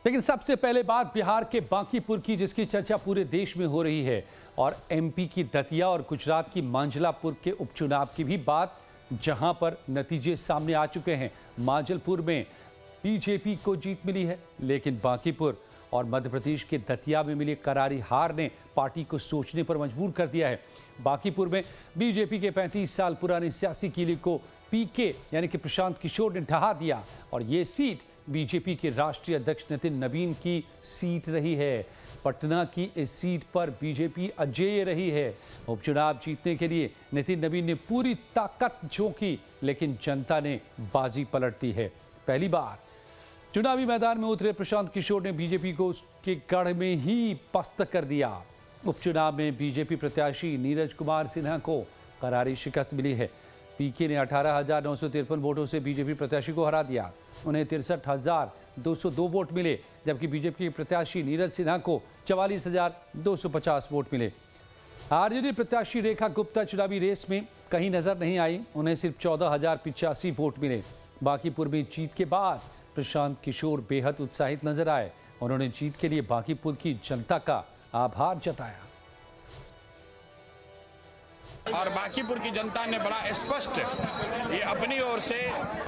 लेकिन सबसे पहले बात बिहार के बांकीपुर की, जिसकी चर्चा पूरे देश में हो रही है, और एमपी की दतिया और गुजरात की मांझलापुर के उपचुनाव की भी बात, जहां पर नतीजे सामने आ चुके हैं। मांझलपुर में बीजेपी को जीत मिली है, लेकिन बांकीपुर और मध्य प्रदेश के दतिया में मिली करारी हार ने पार्टी को सोचने पर मजबूर कर दिया है। बांकीपुर में बीजेपी के 35 साल पुराने सियासी किले को पीके यानी कि प्रशांत किशोर ने ढहा दिया, और ये सीट बीजेपी के राष्ट्रीय अध्यक्ष नितिन नवीन की सीट रही है। पटना की इस सीट पर बीजेपी अजेय रही है। उपचुनाव जीतने के लिए नितिन नवीन ने पूरी ताकत झोंकी, लेकिन जनता ने बाजी पलट दी है। पहली बार चुनावी मैदान में उतरे प्रशांत किशोर ने बीजेपी को उसके गढ़ में ही पस्त कर दिया। उपचुनाव में बीजेपी प्रत्याशी नीरज कुमार सिन्हा को करारी शिकस्त मिली है। पीके ने 18,953 वोटों से बीजेपी प्रत्याशी को हरा दिया। उन्हें 63,202 वोट मिले, जबकि बीजेपी के प्रत्याशी नीरज सिन्हा को 44,250 वोट मिले। आरजेडी प्रत्याशी रेखा गुप्ता चुनावी रेस में कहीं नजर नहीं आई। उन्हें सिर्फ 14,085 वोट मिले। बांकीपुर में जीत के बाद प्रशांत किशोर बेहद उत्साहित नजर आए। उन्होंने जीत के लिए बांकीपुर की जनता का आभार जताया। और बांकीपुर की जनता ने बड़ा स्पष्ट ये अपनी ओर से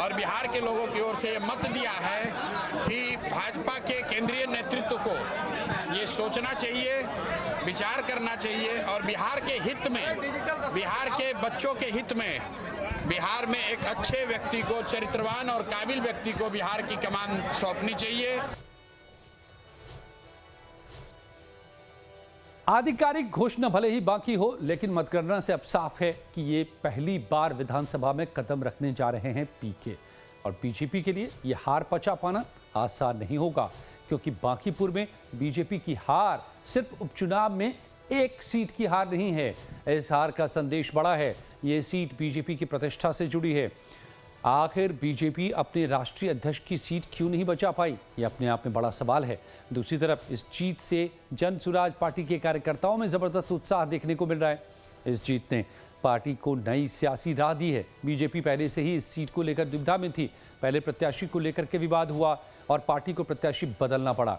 और बिहार के लोगों की ओर से ये मत दिया है कि भाजपा के केंद्रीय नेतृत्व को ये सोचना चाहिए, विचार करना चाहिए, और बिहार के हित में, बिहार के बच्चों के हित में, बिहार में एक अच्छे व्यक्ति को, चरित्रवान और काबिल व्यक्ति को बिहार की कमान सौंपनी चाहिए। आधिकारिक घोषणा भले ही बाकी हो, लेकिन मतगणना से अब साफ है कि ये पहली बार विधानसभा में कदम रखने जा रहे हैं पीके, और बीजेपी के लिए ये हार पचा पाना आसान नहीं होगा, क्योंकि बांकीपुर में बीजेपी की हार सिर्फ उपचुनाव में एक सीट की हार नहीं है। इस हार का संदेश बड़ा है। ये सीट बीजेपी की प्रतिष्ठा से जुड़ी है। आखिर बीजेपी अपने राष्ट्रीय अध्यक्ष की सीट क्यों नहीं बचा पाई, ये अपने आप में बड़ा सवाल है। दूसरी तरफ इस जीत से जन सुराज पार्टी के कार्यकर्ताओं में जबरदस्त उत्साह देखने को मिल रहा है। इस जीत ने पार्टी को नई सियासी राह दी है। बीजेपी पहले से ही इस सीट को लेकर दुविधा में थी। पहले प्रत्याशी को लेकर के विवाद हुआ और पार्टी को प्रत्याशी बदलना पड़ा।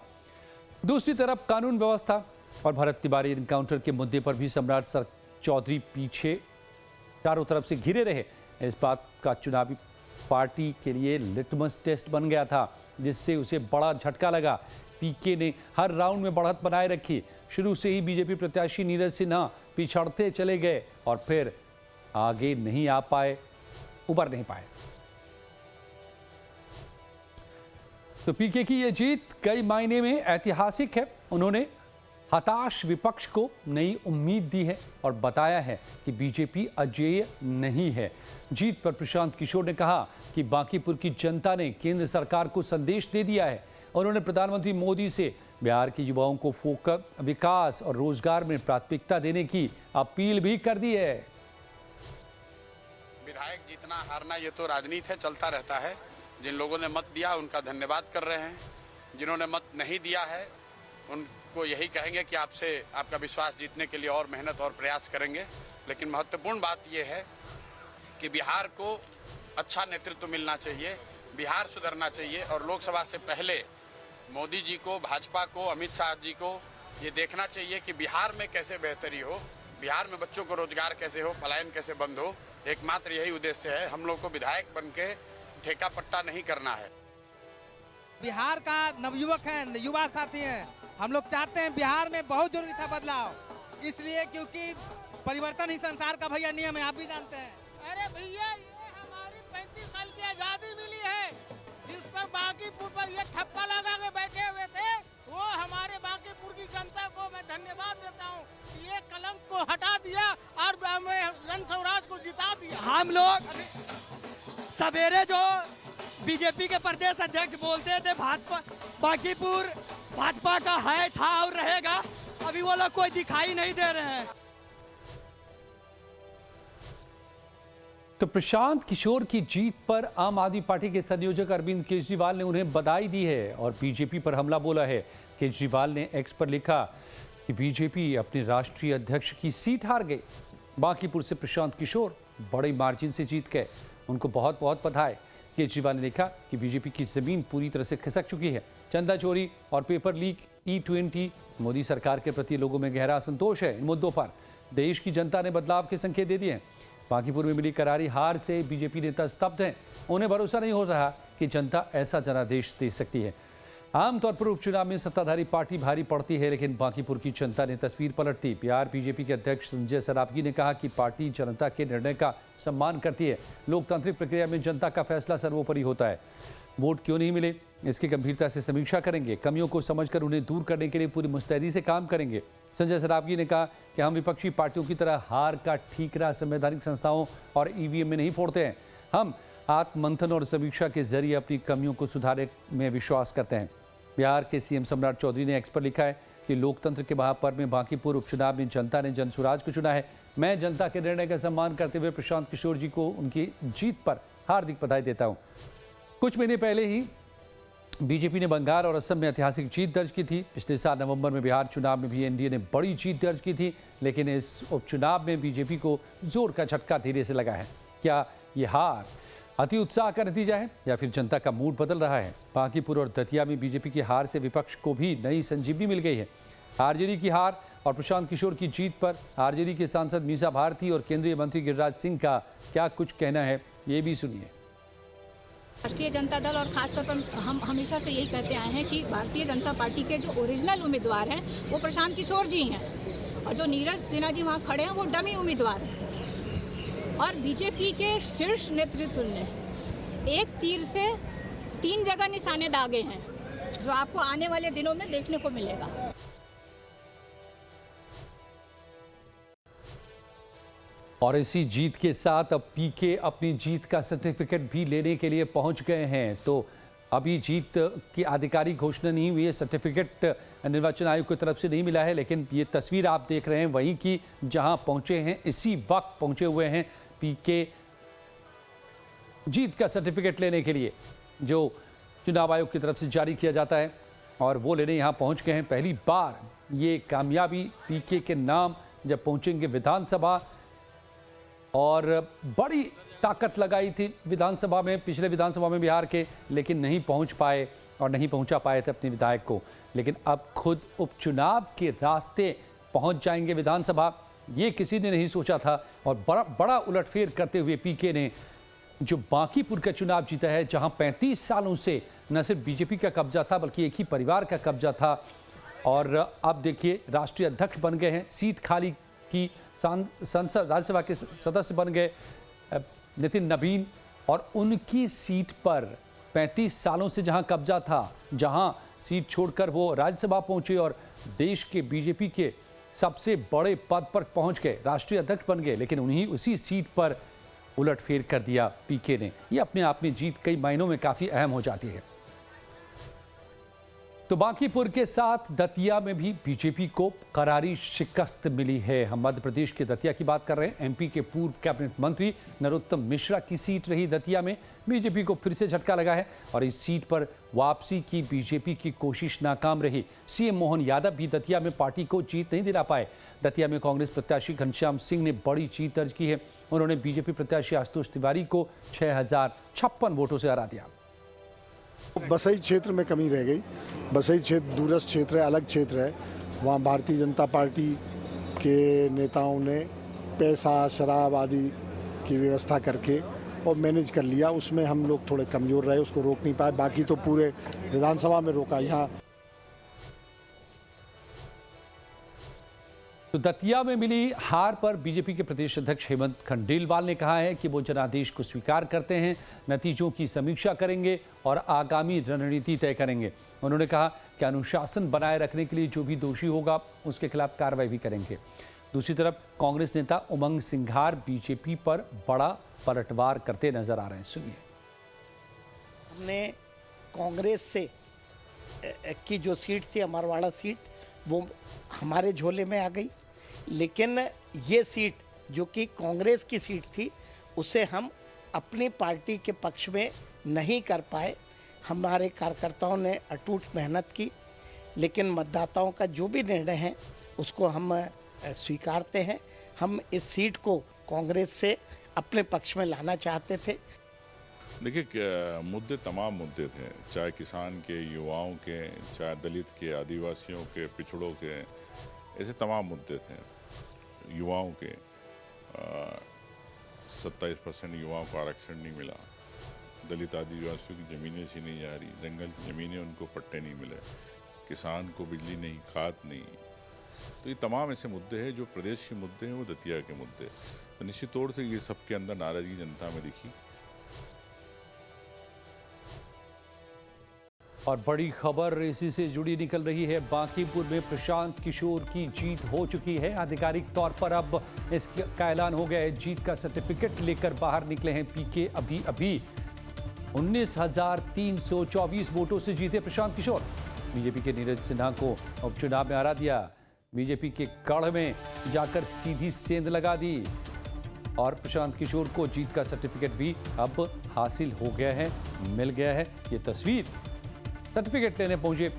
दूसरी तरफ कानून व्यवस्था और भरत तिवारी एनकाउंटर के मुद्दे पर भी सम्राट चौधरी पीछे चारों तरफ से घिरे रहे। इस बात का चुनावी पार्टी के लिए लिटमस टेस्ट बन गया था, जिससे उसे बड़ा झटका लगा। पीके ने हर राउंड में बढ़त बनाए रखी। शुरू से ही बीजेपी प्रत्याशी नीरज सिन्हा पिछड़ते चले गए और फिर आगे नहीं आ पाए, उबर नहीं पाए। तो पीके की यह जीत कई मायने में ऐतिहासिक है। उन्होंने हताश विपक्ष को नई उम्मीद दी है और बताया है कि बीजेपी अजेय नहीं है। जीत पर प्रशांत किशोर ने कहा कि बांकीपुर की जनता ने केंद्र सरकार को संदेश दे दिया है। उन्होंने प्रधानमंत्री मोदी से बिहार के युवाओं को फोकस, विकास और रोजगार में प्राथमिकता देने की अपील भी कर दी है। विधायक जीतना हारना ये तो राजनीति है, चलता रहता है। जिन लोगों ने मत दिया उनका धन्यवाद कर रहे हैं। जिन्होंने मत नहीं दिया है उनको यही कहेंगे कि आपसे आपका विश्वास जीतने के लिए और मेहनत और प्रयास करेंगे। लेकिन महत्वपूर्ण बात यह है कि बिहार को अच्छा नेतृत्व मिलना चाहिए, बिहार सुधरना चाहिए, और लोकसभा से पहले मोदी जी को, भाजपा को, अमित शाह जी को ये देखना चाहिए कि बिहार में कैसे बेहतरी हो, बिहार में बच्चों को रोजगार कैसे हो, पलायन कैसे बंद हो। एकमात्र यही उद्देश्य है। हम लोग को विधायक बन के ठेका पट्टा नहीं करना है। बिहार का नवयुवक है, युवा साथी हैं। हम लोग चाहते हैं, बिहार में बहुत जरूरी था बदलाव, इसलिए क्योंकि परिवर्तन ही संसार का भैया नियम है, आप भी जानते हैं। अरे भैया, ये हमारी 35 साल की आजादी मिली है, जिस पर बांकीपुर पर ये ठप्पा लगा के बैठे हुए थे, वो हमारे बांकीपुर की जनता को मैं धन्यवाद देता हूँ कि ये कलंक को हटा दिया और जन स्वराज को जिता दिया। हम लोग सवेरे जो बीजेपी के प्रदेश अध्यक्ष बोलते थे भाजपा बांकीपुर भाजपा का है, था और रहेगा, अभी वो लोग कोई दिखाई नहीं दे रहे हैं। तो प्रशांत किशोर की जीत पर आम आदमी पार्टी के संयोजक अरविंद केजरीवाल ने उन्हें बधाई दी है और बीजेपी पर हमला बोला है। केजरीवाल ने एक्स पर लिखा कि बीजेपी अपने राष्ट्रीय अध्यक्ष की सीट हार गई। बांकीपुर से प्रशांत किशोर बड़े मार्जिन से जीत गए, उनको बहुत बहुत बधाई। केजरीवाल ने लिखा कि बीजेपी की जमीन पूरी तरह से खिसक चुकी है। चंदा चोरी और पेपर लीक, E20, मोदी सरकार के प्रति लोगों में गहरा असंतोष है। इन मुद्दों पर देश की जनता ने बदलाव के संकेत दे दिए हैं। बांकीपुर में मिली करारी हार से बीजेपी नेता स्तब्ध हैं। उन्हें भरोसा नहीं हो रहा कि जनता ऐसा जनादेश दे सकती है। आमतौर पर उपचुनाव में सत्ताधारी पार्टी भारी पड़ती है, लेकिन बांकीपुर की जनता ने तस्वीर पलट दी। बिहार बीजेपी के अध्यक्ष संजय सरावगी ने कहा कि पार्टी जनता के निर्णय का सम्मान करती है। लोकतांत्रिक प्रक्रिया में जनता का फैसला सर्वोपरि होता है। वोट क्यों नहीं मिले, इसकी गंभीरता से समीक्षा करेंगे। कमियों को समझकर उन्हें दूर करने के लिए पूरी मुस्तैदी से काम करेंगे। संजय सरावगी ने कहा कि हम विपक्षी पार्टियों की तरह हार का ठीकरा संवैधानिक संस्थाओं और ईवीएम में नहीं फोड़ते हैं। हम आत्ममंथन और समीक्षा के जरिए अपनी कमियों को सुधारने में विश्वास करते हैं। बिहार के सीएम सम्राट चौधरी ने एक्स पर लिखा है कि लोकतंत्र के महापर्व में बांकीपुर उपचुनाव में जनता ने जनसुराज को चुना है। मैं जनता के निर्णय का सम्मान करते हुए प्रशांत किशोर जी को उनकी जीत पर हार्दिक बधाई देता हूं। कुछ महीने पहले ही बीजेपी ने बंगाल और असम में ऐतिहासिक जीत दर्ज की थी। पिछले साल नवंबर में बिहार चुनाव में भी एनडीए ने बड़ी जीत दर्ज की थी, लेकिन इस उपचुनाव में बीजेपी को जोर का झटका धीरे से लगा है। क्या ये हार अति उत्साह का नतीजा है या फिर जनता का मूड बदल रहा है? बांकीपुर और दतिया में बीजेपी की हार से विपक्ष को भी नई संजीवनी मिल गई है। आरजेडी की हार और प्रशांत किशोर की जीत पर आरजेडी के सांसद मीसा भारती और केंद्रीय मंत्री गिरिराज सिंह का क्या कुछ कहना है, ये भी सुनिए। राष्ट्रीय जनता दल और खासतौर पर हम हमेशा से यही कहते आए हैं कि भारतीय जनता पार्टी के जो ओरिजिनल उम्मीदवार हैं वो प्रशांत किशोर जी हैं, और जो नीरज सिन्हा जी वहाँ खड़े हैं वो डमी उम्मीदवार हैं। और बीजेपी के शीर्ष नेतृत्व ने एक तीर से 3 जगह निशाने दागे हैं, जो आपको आने वाले दिनों में देखने को मिलेगा। और इसी जीत के साथ अब पीके अपनी जीत का सर्टिफिकेट भी लेने के लिए पहुंच गए हैं। तो अभी जीत की आधिकारिक घोषणा नहीं हुई है, सर्टिफिकेट निर्वाचन आयोग की तरफ से नहीं मिला है, लेकिन ये तस्वीर आप देख रहे हैं वहीं की जहां पहुंचे हैं, इसी वक्त पहुंचे हुए हैं पीके जीत का सर्टिफिकेट लेने के लिए, जो चुनाव आयोग की तरफ से जारी किया जाता है, और वो लेने यहां पहुंच गए हैं। पहली बार ये कामयाबी पीके के नाम जब पहुंचेंगे विधानसभा, और बड़ी ताकत लगाई थी विधानसभा में, पिछले विधानसभा में बिहार के, लेकिन नहीं पहुंच पाए और नहीं पहुंचा पाए थे अपने विधायक को। लेकिन अब खुद उपचुनाव के रास्ते पहुंच जाएंगे विधानसभा, ये किसी ने नहीं सोचा था। और बड़ा उलटफेर करते हुए पीके ने जो बांकीपुर का चुनाव जीता है, जहां 35 सालों से न सिर्फ बीजेपी का कब्जा था बल्कि एक ही परिवार का कब्जा था, और अब देखिए राष्ट्रीय अध्यक्ष बन गए हैं। सीट खाली की संसद राज्यसभा के सदस्य बन गए नितिन नवीन, और उनकी सीट पर 35 सालों से जहां कब्जा था, जहां सीट छोड़कर वो राज्यसभा पहुंचे और देश के बीजेपी के सबसे बड़े पद पर पहुंच गए, राष्ट्रीय अध्यक्ष बन गए, लेकिन उन्हीं उसी सीट पर उलटफेर कर दिया पीके ने। ये अपने आप में जीत कई मायनों में काफी अहम हो जाती है। तो बांकीपुर के साथ दतिया में भी बीजेपी को करारी शिकस्त मिली है। हम मध्य प्रदेश के दतिया की बात कर रहे हैं। एमपी के पूर्व कैबिनेट मंत्री नरोत्तम मिश्रा की सीट रही दतिया में। बीजेपी को फिर से झटका लगा है और इस सीट पर वापसी की बीजेपी की कोशिश नाकाम रही। सीएम मोहन यादव भी दतिया में पार्टी को जीत नहीं दिला पाए। दतिया में कांग्रेस प्रत्याशी घनश्याम सिंह ने बड़ी जीत दर्ज की है। उन्होंने बीजेपी प्रत्याशी आशुतोष तिवारी को 6056 वोटों से हरा दिया। बसई क्षेत्र में कमी रह गई। बसई क्षेत्र दूरस्थ क्षेत्र है, अलग क्षेत्र है। वहाँ भारतीय जनता पार्टी के नेताओं ने पैसा, शराब आदि की व्यवस्था करके और मैनेज कर लिया। उसमें हम लोग थोड़े कमज़ोर रहे, उसको रोक नहीं पाए। बाकी तो पूरे विधानसभा में रोका। यहाँ तो दतिया में मिली हार पर बीजेपी के प्रदेश अध्यक्ष हेमंत खंडेलवाल ने कहा है कि वो जनादेश को स्वीकार करते हैं, नतीजों की समीक्षा करेंगे और आगामी रणनीति तय करेंगे। उन्होंने कहा कि अनुशासन बनाए रखने के लिए जो भी दोषी होगा उसके खिलाफ कार्रवाई भी करेंगे। दूसरी तरफ कांग्रेस नेता उमंग सिंघार बीजेपी पर बड़ा पलटवार करते नजर आ रहे हैं। सुनिए। हमने कांग्रेस से की जो सीट थी, अमरवाड़ा सीट, वो हमारे झोले में आ गई, लेकिन ये सीट जो कि कांग्रेस की सीट थी उसे हम अपनी पार्टी के पक्ष में नहीं कर पाए। हमारे कार्यकर्ताओं ने अटूट मेहनत की, लेकिन मतदाताओं का जो भी निर्णय है उसको हम स्वीकारते हैं। हम इस सीट को कांग्रेस से अपने पक्ष में लाना चाहते थे। देखिए मुद्दे तमाम मुद्दे थे, चाहे किसान के, युवाओं के, चाहे दलित के, आदिवासियों के, पिछड़ों के, ऐसे तमाम मुद्दे थे। युवाओं के 27% युवाओं को आरक्षण नहीं मिला, दलित आदिवासियों की ज़मीनें छीनी जा रही, जंगल की ज़मीनें उनको पट्टे नहीं मिले, किसान को बिजली नहीं, खाद नहीं। तो ये तमाम ऐसे मुद्दे हैं जो प्रदेश के मुद्दे हैं, वो दतिया के मुद्दे। तो निश्चित तौर से ये सबके अंदर नाराज़गी जनता में दिखी। और बड़ी खबर इसी से जुड़ी निकल रही है। बांकीपुर में प्रशांत किशोर की जीत हो चुकी है। आधिकारिक तौर पर अब इसका ऐलान हो गया है। जीत का सर्टिफिकेट लेकर बाहर निकले हैं पीके। अभी 19,324 वोटों से जीते प्रशांत किशोर। बीजेपी के नीरज सिन्हा को उपचुनाव में हरा दिया। बीजेपी के गढ़ में जाकर सीधी सेंध लगा दी और प्रशांत किशोर को जीत का सर्टिफिकेट भी अब हासिल हो गया है, मिल गया है। ये तस्वीर सर्टिफिकेट लेने पहुंचे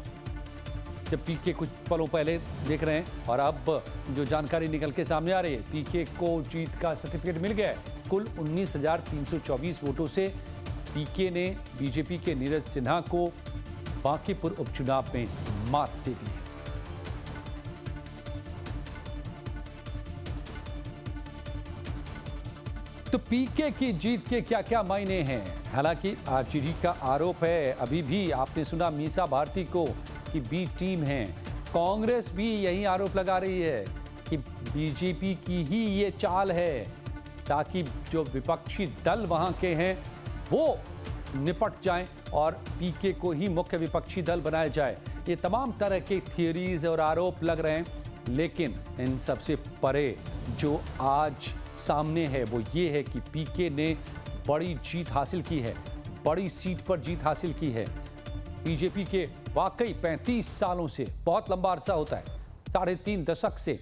जब पीके कुछ पलों पहले देख रहे हैं और अब जो जानकारी निकल के सामने आ रही है, पीके को जीत का सर्टिफिकेट मिल गया है। कुल 19,324 वोटों से पीके ने बीजेपी के नीरज सिन्हा को बांकीपुर उपचुनाव में मात दे दी है। तो पीके की जीत के क्या क्या मायने हैं? हालांकि आरजेडी का आरोप है, अभी भी आपने सुना मीसा भारती को कि बी टीम है। कांग्रेस भी यही आरोप लगा रही है कि बीजेपी की ही ये चाल है ताकि जो विपक्षी दल वहां के हैं वो निपट जाएं और पीके को ही मुख्य विपक्षी दल बनाया जाए। ये तमाम तरह के थियरीज और आरोप लग रहे हैं, लेकिन इन सबसे परे जो आज सामने है वो ये है कि पीके ने बड़ी जीत हासिल की है, बड़ी सीट पर जीत हासिल की है। बीजेपी के वाकई 35 सालों से, बहुत लंबा अरसा होता है, 3.5 दशक से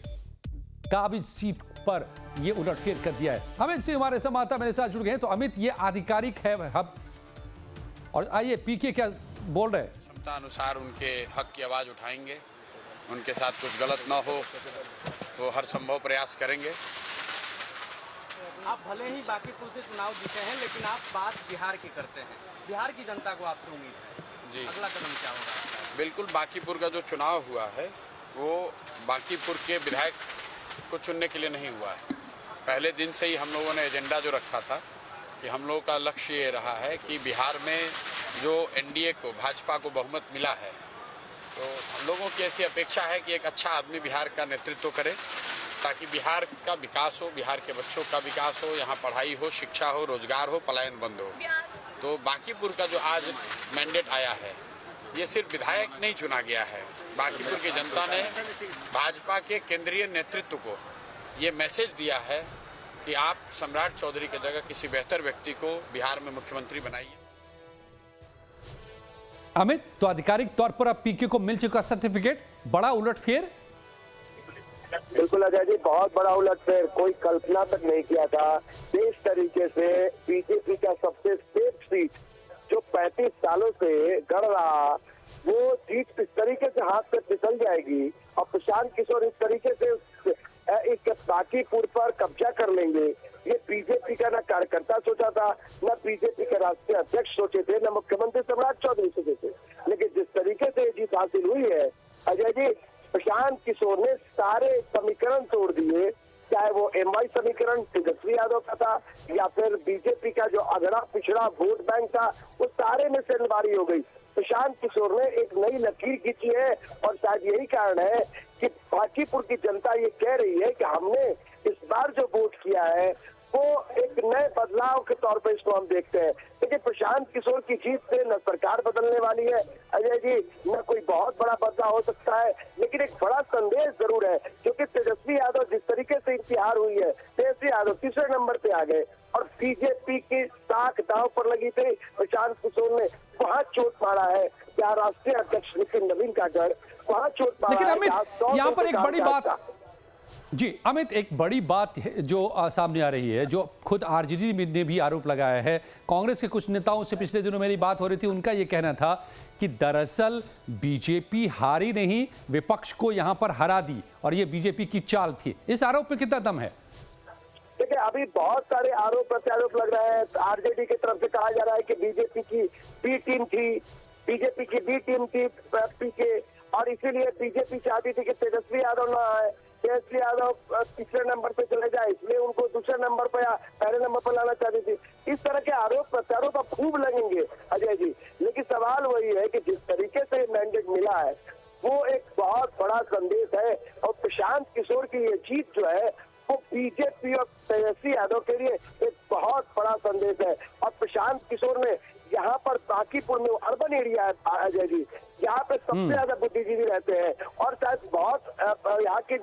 काबिज सीट पर ये उलटफेर कर दिया है। अमित सिंह हमारे संवाददाता मेरे साथ जुड़ गए हैं। तो अमित, ये आधिकारिक है अब, और आइए पीके क्या बोल रहे हैं? क्षमता अनुसार उनके हक की आवाज़ उठाएंगे, उनके साथ कुछ गलत ना हो तो हर संभव प्रयास करेंगे। आप भले ही बांकीपुर से चुनाव जीते हैं, लेकिन आप बात बिहार की करते हैं। बिहार की जनता को आपसे उम्मीद है जी, अगला कदम क्या होगा? बिल्कुल, बांकीपुर का जो चुनाव हुआ है वो बांकीपुर के विधायक को चुनने के लिए नहीं हुआ है। पहले दिन से ही हम लोगों ने एजेंडा जो रखा था कि हम लोगों का लक्ष्य ये रहा है कि बिहार में जो एनडीए को, भाजपा को बहुमत मिला है, तो हम लोगों की ऐसी अपेक्षा है कि एक अच्छा आदमी बिहार का नेतृत्व करे ताकि बिहार का विकास हो, बिहार के बच्चों का विकास हो, यहाँ पढ़ाई हो, शिक्षा हो, रोजगार हो, पलायन बंद हो। तो बांकीपुर का जो आज मैंडेट आया है, ये सिर्फ विधायक नहीं चुना गया है। बांकीपुर की जनता ने भाजपा के केंद्रीय नेतृत्व को ये मैसेज दिया है कि आप सम्राट चौधरी की जगह किसी बेहतर व्यक्ति को बिहार में मुख्यमंत्री बनाइए। अमित, तो आधिकारिक तौर पर अब पीके को मिल चुका सर्टिफिकेट, बड़ा उलटफेर। बिल्कुल अजय जी, बहुत बड़ा उलटफेर, कोई कल्पना तक नहीं किया था। इस तरीके से बीजेपी का सबसे सेफ सीट जो 35 सालों से गढ़ रहा, वो जीत इस तरीके से हाथ से फिसल जाएगी और प्रशांत किशोर इस तरीके से इस बांकीपुर पर कब्जा कर लेंगे, ये बीजेपी का ना कार्यकर्ता सोचा था, न बीजेपी के राष्ट्रीय अध्यक्ष सोचे थे, न मुख्यमंत्री सम्राट चौधरी सोचे थे। लेकिन जिस तरीके से जीत हासिल हुई है अजय जी, प्रशांत किशोर ने सारे समीकरण तोड़ दिए, चाहे वो एमआई समीकरण तेजस्वी यादव का था या फिर बीजेपी का जो अगड़ा पिछड़ा वोट बैंक था, वो सारे में सेंधमारी हो गई। प्रशांत किशोर ने एक नई लकीर खींची है और शायद यही कारण है कि बांकीपुर की जनता ये कह रही है कि हमने इस बार जो वोट किया है वो एक नए बदलाव के तौर पर इसको हम देखते हैं। लेकिन प्रशांत किशोर की जीत से न सरकार बदलने वाली है अजय जी, न कोई बहुत बड़ा बदलाव हो सकता है, लेकिन एक बड़ा संदेश जरूर है, क्योंकि तेजस्वी यादव जिस तरीके से इनकी हार हुई है, तेजस्वी यादव तीसरे नंबर पे आ गए और बीजेपी की साख दांव पर लगी थी। प्रशांत किशोर ने वहां चोट मारा है, क्या राष्ट्रीय अध्यक्ष नितिन नवीन का गढ़, वहां चोट मारा। लेकिन है, अमित, यहाँ पर एक बड़ी बात जी, अमित, एक बड़ी बात जो सामने आ रही है, जो खुद आरजेडी ने भी आरोप लगाया है, कांग्रेस के कुछ नेताओं से पिछले दिनों मेरी बात हो रही थी, उनका ये कहना था कि दरअसल बीजेपी हारी नहीं, विपक्ष को यहां पर हरा दी और ये बीजेपी की चाल थी। इस आरोप में कितना दम है? देखिए अभी बहुत सारे आरोप प्रत्यारोप लग रहे हैं। आरजेडी की तरफ से कहा जा रहा है कि बीजेपी की बी टीम थी, बीजेपी की बी टीम थी पीके, और इसीलिए बीजेपी चाहती थी कि तेजस्वी यादव ना आए, तेजस्वी यादव तीसरे नंबर पे चले जाए, इसलिए उनको दूसरे नंबर पर या पहले नंबर पर लाना चाहती थी। इस तरह के आरोप प्रत्यारोप अब खूब लगेंगे अजय जी, लेकिन सवाल वही है कि जिस तरीके से मैंडेट मिला है वो एक बहुत बड़ा संदेश है, और प्रशांत किशोर की ये जीत जो है वो बीजेपी और तेजस्वी यादव के लिए एक बहुत बड़ा संदेश है। और प्रशांत किशोर ने यहाँ पर बांकीपुर में अर्बन एरिया है अजय जी, यहाँ पे सबसे ज्यादा बुद्धिजीवी रहते हैं, और शायद बहुत यहाँ के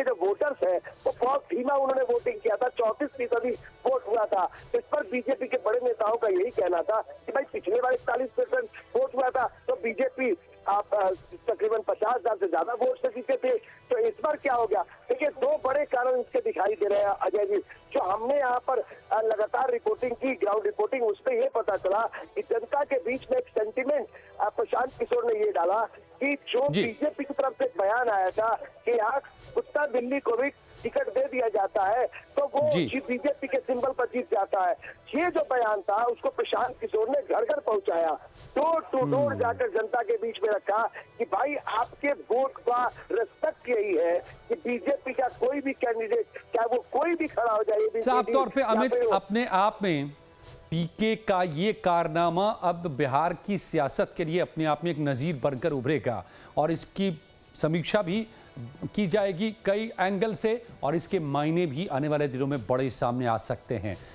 जो वोटर्स हैं वो बहुत धीमा उन्होंने वोटिंग किया था, 34% वोट हुआ था। इस पर बीजेपी के बड़े नेताओं का यही कहना था कि भाई पिछले बार 41% वोट हुआ था तो बीजेपी आप तकरीबन 50,000 से ज्यादा वोट से जीते थे, तो इस बार क्या हो गया? देखिए दो बड़े कारण इसके दिखाई दे रहे हैं अजय जी। जो हमने यहाँ पर लगातार रिपोर्टिंग की, ग्राउंड रिपोर्टिंग, उसमें ये पता चला कि जनता के बीच में एक सेंटिमेंट प्रशांत किशोर ने ये डाला कि जो बीजेपी की तरफ से एक बयान आया था कि यहाँ कुत्ता बिल्ली को भी टिकट दे दिया जाता है तो वो बीजेपी के सिंबल पर जीत जाता है। ये जो बयान था उसको प्रशांत किशोर ने घर घर पहुंचाया, डोर टू डोर जाकर जनता के बीच में रखा कि भाई आपके वोट का रिस्पेक्ट यही है कि बीजेपी का कोई भी कैंडिडेट, चाहे वो कोई भी खड़ा हो जाए। साफ तौर पे अमित अपने आप में पीके का ये कारनामा अब बिहार की सियासत के लिए अपने आप में एक नजीर बनकर उभरेगा, और इसकी समीक्षा भी की जाएगी कई एंगल से, और इसके मायने भी आने वाले दिनों में बड़े सामने आ सकते हैं।